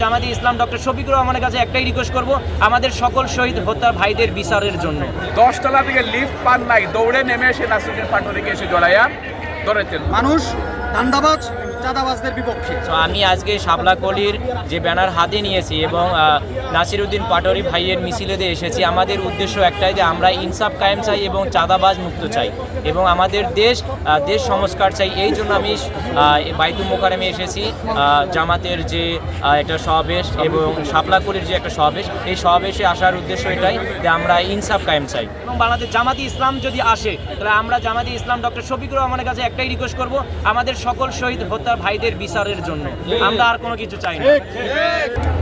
জামাতে ইসলাম ডক্টর শফিকুর রহমানের কাছে একটাই রিকোয়েস্ট করব, আমাদের সকল শহীদ হত্যার ভাইদের বিচারের জন্য। 10 তলা থেকে লিফট পান নাই, দৌড়ে নেমে এসে নাসিরুদ্দিন পাটোয়ারিকে এসে জড়াইয়া ধরেছেন। মানুষ ধান্দাবাজ চাঁদাবাজদের বিপক্ষে। তো আমি আজকে শাপলাকলির যে ব্যানার হাতে নিয়েছি এবং নাসিরুদ্দিন পাটোয়ারি ভাইয়ের মিছিলেতে এসেছি, আমাদের উদ্দেশ্য একটাই যে আমরা ইনসাফ কায়েম চাই এবং চাঁদাবাজ মুক্ত চাই এবং আমাদের দেশ সংস্কার চাই। এই জন্য আমি বাইতুল মোকাররমে এসেছি। জামাতের যে একটা সমাবেশ এবং শাপলাকলির যে একটা সমাবেশ, এই সমাবেশে আসার উদ্দেশ্য এটাই যে আমরা ইনসাফ কায়েম চাই। এবং বাংলাদেশ জামাতি ইসলাম যদি আসে তাহলে আমরা জামাতি ইসলাম ডক্টর শফিকুর রহমানের কাছে একটাই রিকোয়েস্ট করব, আমাদের সকল শহীদ হত্যার ভাইদের বিচারের জন্য। আমরা আর কোনো কিছু চাই না।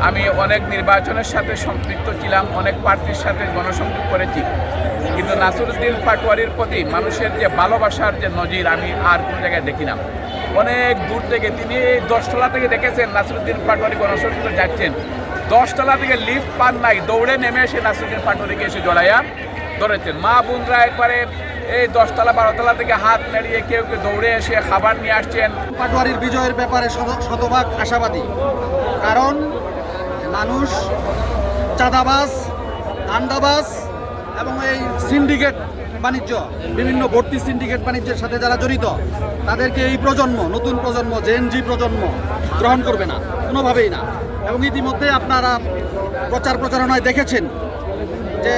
আমি অনেক নির্বাচনের সাথে সম্পৃক্ত ছিলাম, অনেক প্রার্থীর সাথে গণসংযোগ করেছি, কিন্তু নাসিরুদ্দিন পাটোয়ারির প্রতি মানুষের যে ভালোবাসার যে নজির আমি আর কোনো জায়গায় দেখি না। অনেক দূর থেকে তিনি 10 তলা থেকে দেখেছেন নাসিরুদ্দিন পাটোয়ারি গণসংযোগে যাচ্ছেন, 10 তলা থেকে লিফট পান নাই, দৌড়ে নেমে এসে নাসিরুদ্দিন পাটোয়ারিকে এসে জড়াইয়া ধরেছেন। মা বোনরা একবারে এই 10 তলা 12 তলা থেকে হাত নাড়িয়ে কেউ কেউ দৌড়ে এসে খাবার নিয়ে আসছেন। পাটোয়ারির বিজয়ের ব্যাপারে শতভাগ আশাবাদী, কারণ মানুষ চাঁদাবাজ, ধান্দাবাজ এবং এই সিন্ডিকেট বাণিজ্য, বিভিন্ন ভর্তি সিন্ডিকেট বাণিজ্যের সাথে যারা জড়িত, তাদেরকে এই প্রজন্ম, নতুন প্রজন্ম, জেনজি প্রজন্ম গ্রহণ করবে না, কোনোভাবেই না। এবং ইতিমধ্যে আপনারা প্রচারণায় দেখেছেন যে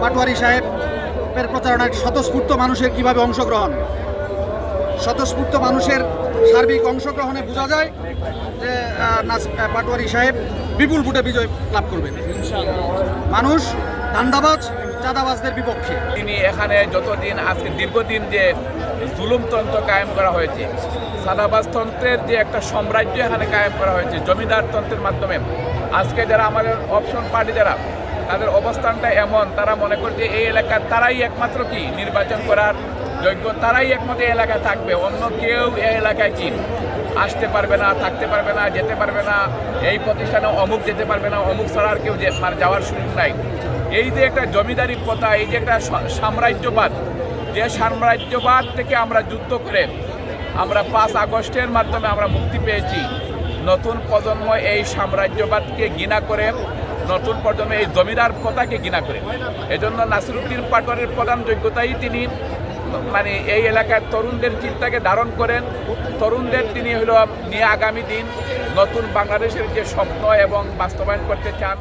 পাটোয়ারি সাহেবের প্রচারণায় স্বতঃস্ফূর্ত মানুষের কিভাবে অংশগ্রহণ, স্বতঃস্ফূর্ত মানুষের সার্বিক অংশগ্রহণে বোঝা যায় যে পাটোয়ারি সাহেব বিপুল ভোটে বিজয় লাভ করবেন। মানুষ ধান্দাবাজ চাঁদাবাজদের বিপক্ষে। তিনি এখানে যতদিন আজকে দীর্ঘদিন যে জুলুমতন্ত্র কায়েম করা হয়েছে, চাঁদাবাজতন্ত্রের যে একটা সাম্রাজ্য এখানে কায়েম করা হয়েছে জমিদারতন্ত্রের মাধ্যমে, আজকে যারা আমাদের অপশন পার্টি যারা, তাদের অবস্থানটা এমন, তারা মনে করছে এই এলাকার তারাই একমাত্র কি নির্বাচন করার যোগ্য, তারাই একমাত্র এই এলাকায় থাকবে, অন্য কেউ এই এলাকায় কি আসতে পারবে না, থাকতে পারবে না, যেতে পারবে না, এই প্রতিষ্ঠানে অমুক যেতে পারবে না, অমুক ছাড়া আর কেউ যাওয়ার সুযোগ নাই। এই যে একটা জমিদারি প্রথা, এই যে একটা সাম্রাজ্যবাদ, যে সাম্রাজ্যবাদ থেকে আমরা যুদ্ধ করে আমরা 5 আগস্টের মাধ্যমে আমরা মুক্তি পেয়েছি। নতুন প্রজন্ম এই সাম্রাজ্যবাদকে ঘৃণা করে, নতুন প্রজন্ম এই জমিদার প্রথাকে ঘৃণা করে। এজন্য নাসিরুদ্দিন পাটোয়ারির প্রধান যোগ্যতাই তিনি মানে এই এলাকার তরুণদের চিন্তাকে ধারণ করেন, তরুণদের তিনি নিয়ে আগামী দিন নতুন বাংলাদেশের যে স্বপ্ন এবং বাস্তবায়ন করতে চান।